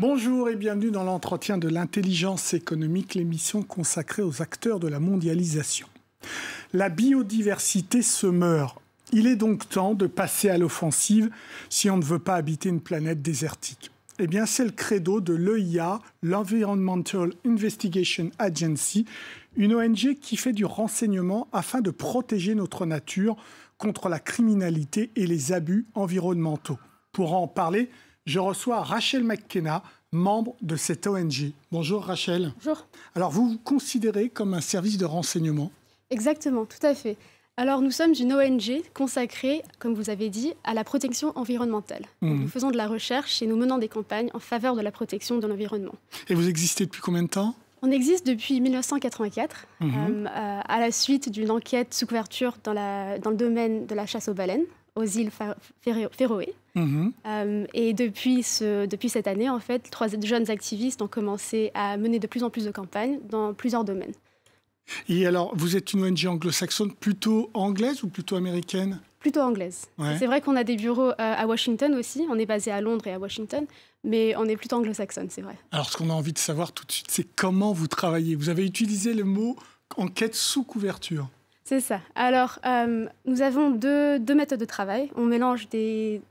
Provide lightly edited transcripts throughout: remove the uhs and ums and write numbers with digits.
Bonjour et bienvenue dans l'entretien de l'intelligence économique, l'émission consacrée aux acteurs de la mondialisation. La biodiversité se meurt. Il est donc temps de passer à l'offensive si on ne veut pas habiter une planète désertique. Eh bien, c'est le credo de l'EIA, l'Environmental Investigation Agency, une ONG qui fait du renseignement afin de protéger notre nature contre la criminalité et les abus environnementaux. Pour en parler, je reçois Rachel McKenna, membre de cette ONG. Bonjour Rachel. Bonjour. Alors, vous vous considérez comme un service de renseignement ? Exactement, tout à fait. Alors, nous sommes une ONG consacrée, comme vous avez dit, à la protection environnementale. Nous faisons de la recherche et nous menons des campagnes en faveur de la protection de l'environnement. Et vous existez depuis combien de temps ? On existe depuis 1984, à la suite d'une enquête sous couverture dans le domaine de la chasse aux baleines, aux îles Féroé. Et depuis cette année, en fait, 3 jeunes activistes ont commencé à mener de plus en plus de campagnes dans plusieurs domaines. Et alors, vous êtes une ONG anglo-saxonne plutôt anglaise ou plutôt américaine ? Plutôt anglaise. Ouais. C'est vrai qu'on a des bureaux à Washington aussi. On est basé à Londres et à Washington, mais on est plutôt anglo-saxonne, c'est vrai. Alors, ce qu'on a envie de savoir tout de suite, c'est comment vous travaillez. Vous avez utilisé le mot enquête sous couverture. C'est ça. Alors, nous avons deux méthodes de travail. On mélange des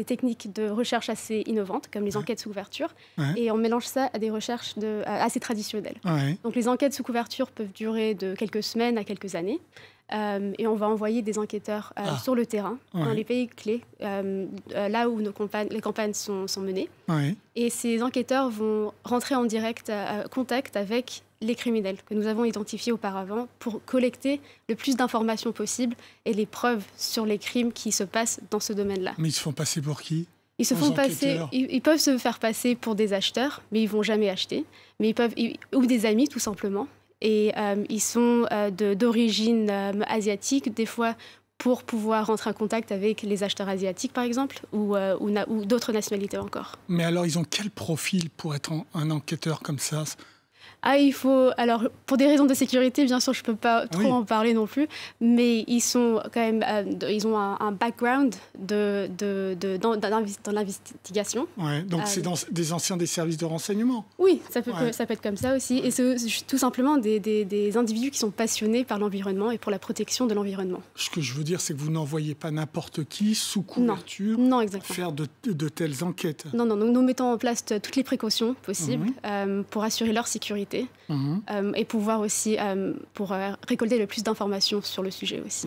techniques de recherche assez innovantes, comme les enquêtes sous couverture, et on mélange ça à des recherches assez traditionnelles. Donc, les enquêtes sous couverture peuvent durer de quelques semaines à quelques années. Et on va envoyer des enquêteurs sur le terrain, dans les pays clés, là où les campagnes sont menées. Et ces enquêteurs vont rentrer en direct contact avec les criminels que nous avons identifiés auparavant pour collecter le plus d'informations possible et les preuves sur les crimes qui se passent dans ce domaine-là. Mais ils se font passer pour qui ? Ils peuvent se faire passer pour des acheteurs, mais ils ne vont jamais acheter. Ou des amis, tout simplement. Et ils sont d'origine asiatique, des fois pour pouvoir rentrer en contact avec les acheteurs asiatiques, par exemple, ou d'autres nationalités encore. Mais alors, ils ont quel profil pour être un enquêteur comme ça ? Alors, pour des raisons de sécurité, bien sûr, je ne peux pas trop en parler non plus, mais ils sont quand même, ils ont un background dans l'investigation. Donc c'est des anciens des services de renseignement. Oui, ça peut être comme ça aussi. Et c'est tout simplement des individus qui sont passionnés par l'environnement et pour la protection de l'environnement. Ce que je veux dire, c'est que vous n'envoyez pas n'importe qui sous couverture faire de telles enquêtes. Non, nous mettons en place toutes les précautions possibles pour assurer leur sécurité. Et pouvoir aussi pour récolter le plus d'informations sur le sujet aussi.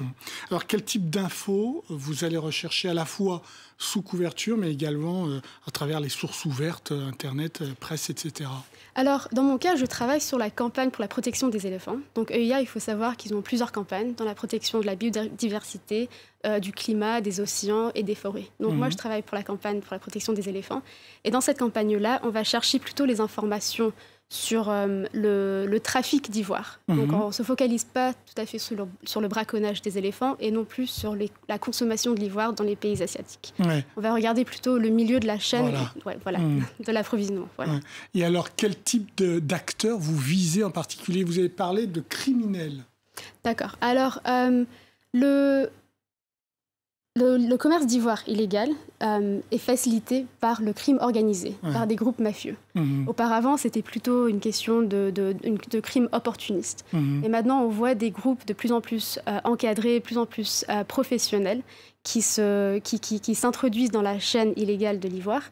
Alors, quel type d'infos vous allez rechercher à la fois sous couverture, mais également à travers les sources ouvertes, Internet, presse, etc. Alors, dans mon cas, je travaille sur la campagne pour la protection des éléphants. Donc, EIA, il faut savoir qu'ils ont plusieurs campagnes dans la protection de la biodiversité, du climat, des océans et des forêts. Donc, moi, je travaille pour la campagne pour la protection des éléphants. Et dans cette campagne-là, on va chercher plutôt les informations sur le trafic d'ivoire. Donc, on ne se focalise pas tout à fait sur le braconnage des éléphants et non plus sur la consommation de l'ivoire dans les pays asiatiques. On va regarder plutôt le milieu de la chaîne de l'approvisionnement. Et alors, quel type d'acteurs vous visez en particulier ? Vous avez parlé de criminels. D'accord. Alors, le commerce d'ivoire illégal est facilité par le crime organisé, par des groupes mafieux. Auparavant, c'était plutôt une question de crime opportuniste. Et maintenant, on voit des groupes de plus en plus encadrés, de plus en plus professionnels qui s'introduisent dans la chaîne illégale de l'ivoire.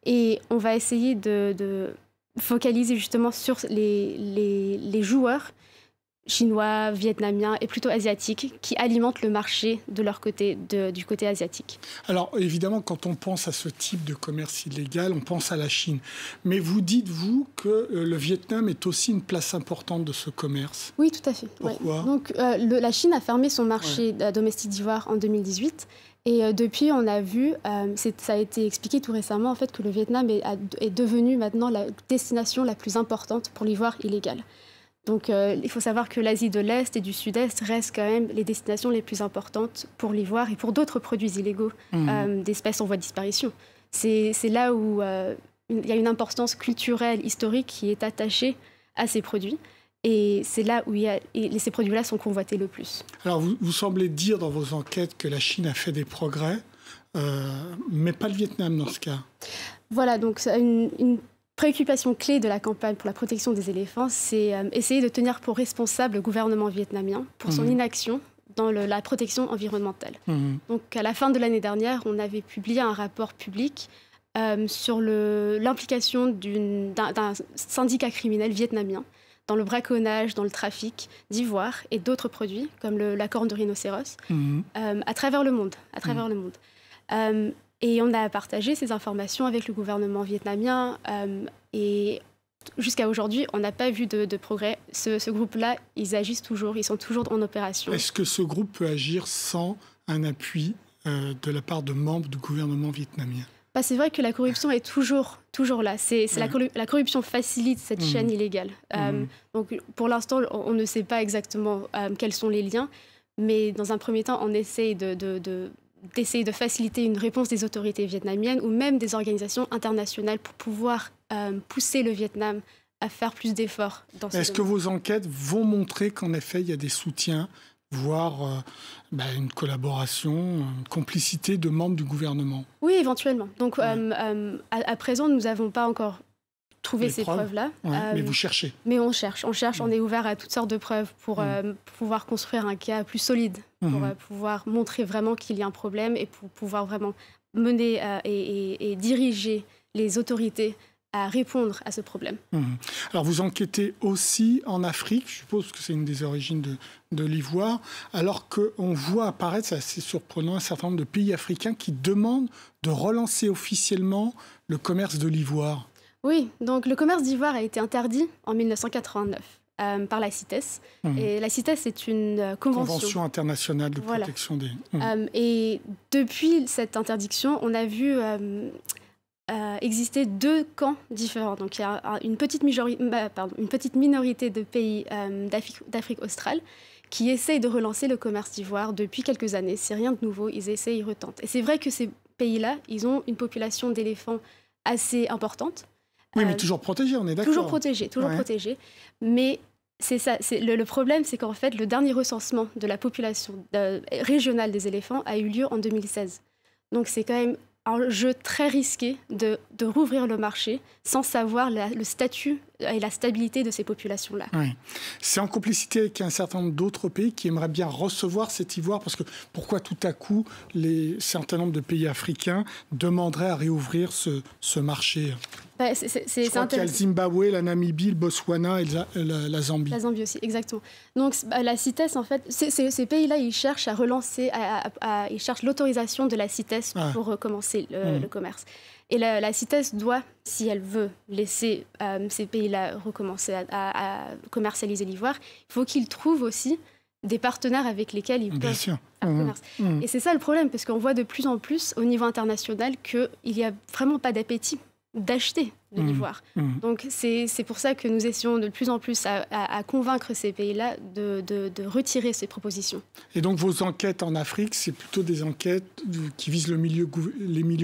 Et on va essayer de focaliser justement sur les joueurs chinois, vietnamiens et plutôt asiatiques qui alimentent le marché de leur côté, du côté asiatique. Alors évidemment, quand on pense à ce type de commerce illégal, on pense à la Chine. Mais vous dites-vous que le Vietnam est aussi une place importante de ce commerce ? Oui, tout à fait. Pourquoi ? Donc la Chine a fermé son marché domestique d'ivoire en 2018. Et depuis, on a vu, ça a été expliqué tout récemment, en fait, que le Vietnam est devenu maintenant la destination la plus importante pour l'ivoire illégal. Donc, il faut savoir que l'Asie de l'Est et du Sud-Est restent quand même les destinations les plus importantes pour l'ivoire et pour d'autres produits illégaux d'espèces en voie de disparition. C'est là où il y a une importance culturelle, historique qui est attachée à ces produits. Et c'est là où ces produits-là sont convoités le plus. Alors, vous semblez dire dans vos enquêtes que la Chine a fait des progrès, mais pas le Vietnam dans ce cas. Voilà, donc une préoccupation clé de la campagne pour la protection des éléphants, c'est essayer de tenir pour responsable le gouvernement vietnamien pour son inaction dans la protection environnementale. Donc à la fin de l'année dernière, on avait publié un rapport public sur l'implication d'un syndicat criminel vietnamien dans le braconnage, dans le trafic d'ivoire et d'autres produits, comme la corne de rhinocéros, à travers le monde. Et on a partagé ces informations avec le gouvernement vietnamien. Et jusqu'à aujourd'hui, on n'a pas vu de progrès. Ce groupe-là, ils agissent toujours, ils sont toujours en opération. Est-ce que ce groupe peut agir sans un appui de la part de membres du gouvernement vietnamien ? C'est vrai que la corruption est toujours là. La corruption facilite cette chaîne illégale. Donc, pour l'instant, on ne sait pas exactement quels sont les liens, mais dans un premier temps, on essaye d'essayer de faciliter une réponse des autorités vietnamiennes ou même des organisations internationales pour pouvoir pousser le Vietnam à faire plus d'efforts dans ce domaine. Est-ce que vos enquêtes vont montrer qu'en effet, il y a des soutiens, voire une collaboration, une complicité de membres du gouvernement? Oui, éventuellement. Donc, à présent, nous n'avons pas encore trouvé ces preuves-là. Mais vous cherchez. Mais on cherche. On est ouvert à toutes sortes de preuves pour pouvoir construire un cas plus solide, pour pouvoir montrer vraiment qu'il y a un problème et pour pouvoir vraiment mener et diriger les autorités à répondre à ce problème. Alors, vous enquêtez aussi en Afrique, je suppose que c'est une des origines de l'ivoire, alors qu'on voit apparaître, c'est assez surprenant, un certain nombre de pays africains qui demandent de relancer officiellement le commerce de l'ivoire. Oui, donc le commerce d'ivoire a été interdit en 1989 par la CITES. Et la CITES, c'est une convention internationale de protection des... Et depuis cette interdiction, on a vu exister deux camps différents. Donc il y a une petite minorité de pays d'Afrique australe qui essayent de relancer le commerce d'ivoire depuis quelques années. C'est rien de nouveau, ils essayent, ils retentent. Et c'est vrai que ces pays-là, ils ont une population d'éléphants assez importante. Oui, mais toujours protégés, on est d'accord. Toujours protégés. Mais c'est ça, le problème, c'est qu'en fait, le dernier recensement de la population régionale des éléphants a eu lieu en 2016. Donc c'est quand même un jeu très risqué de rouvrir le marché sans savoir le statut et la stabilité de ces populations-là. Oui. C'est en complicité avec un certain nombre d'autres pays qui aimeraient bien recevoir cet ivoire, parce que pourquoi tout à coup certain nombre de pays africains demanderaient à réouvrir ce marché? Je crois qu'il y a le Zimbabwe, la Namibie, le Botswana et la Zambie. La Zambie aussi, exactement. Donc la CITES, en fait, ces pays-là, ils cherchent à relancer, ils cherchent l'autorisation de la CITES pour recommencer le commerce. Et la CITES doit, si elle veut laisser ces pays-là recommencer à commercialiser l'ivoire, il faut qu'ils trouvent aussi des partenaires avec lesquels ils peuvent faire commerce. Et c'est ça le problème, parce qu'on voit de plus en plus au niveau international qu'il n'y a vraiment pas d'appétit d'acheter de l'ivoire. Donc c'est pour ça que nous essayons de plus en plus à convaincre ces pays-là de retirer ces propositions. Et donc vos enquêtes en Afrique, c'est plutôt des enquêtes qui visent les milieux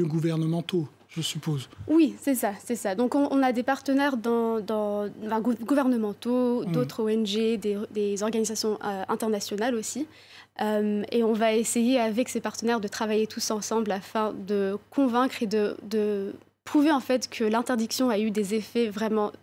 gouvernementaux, je suppose. Oui, c'est ça. Donc on a des partenaires gouvernementaux, d'autres ONG, des organisations internationales aussi. Et on va essayer avec ces partenaires de travailler tous ensemble afin de convaincre et de prouver en fait que l'interdiction a eu des effets vraiment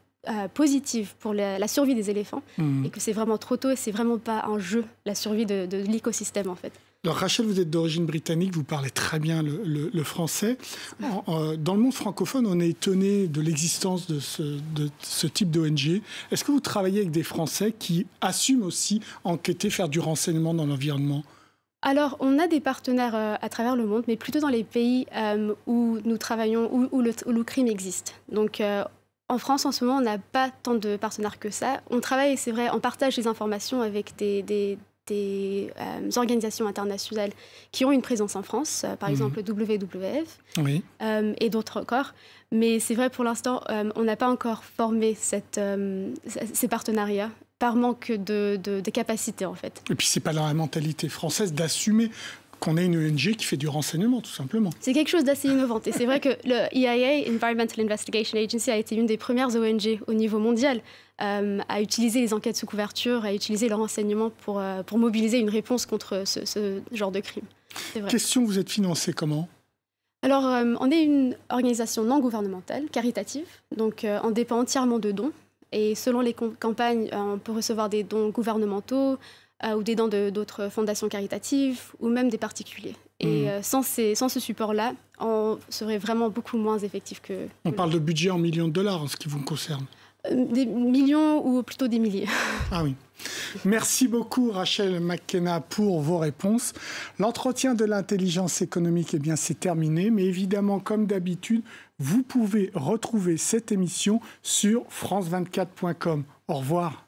positifs pour la survie des éléphants et que c'est vraiment trop tôt et c'est vraiment pas un jeu, la survie de l'écosystème en fait. Alors Rachel, vous êtes d'origine britannique, vous parlez très bien le français. Dans le monde francophone, on est étonné de l'existence de ce type d'ONG. Est-ce que vous travaillez avec des Français qui assument aussi enquêter, faire du renseignement dans l'environnement ? Alors, on a des partenaires à travers le monde, mais plutôt dans les pays où nous travaillons, où le crime existe. Donc, en France, en ce moment, on n'a pas tant de partenaires que ça. On travaille, c'est vrai, on partage les informations avec des organisations internationales qui ont une présence en France, par exemple le WWF et d'autres encore. Mais c'est vrai, pour l'instant, on n'a pas encore formé ces partenariats par manque de capacité, en fait. Et puis, ce n'est pas dans la mentalité française d'assumer qu'on ait une ONG qui fait du renseignement, tout simplement. C'est quelque chose d'assez innovant. Et c'est vrai que le EIA, Environmental Investigation Agency, a été une des premières ONG au niveau mondial à utiliser les enquêtes sous couverture, à utiliser le renseignement pour mobiliser une réponse contre ce genre de crime. Question, vous êtes financé comment ? Alors, on est une organisation non gouvernementale, caritative, donc on dépend entièrement de dons. Et selon les campagnes, on peut recevoir des dons gouvernementaux ou des dons d'autres fondations caritatives ou même des particuliers. Et sans ce support-là, on serait vraiment beaucoup moins effectif que... On parle de budget en millions de dollars en ce qui vous concerne. Des millions ou plutôt des milliers. Ah oui. Merci beaucoup Rachel McKenna pour vos réponses. L'entretien de l'intelligence économique, c'est terminé. Mais évidemment, comme d'habitude, vous pouvez retrouver cette émission sur france24.com. Au revoir.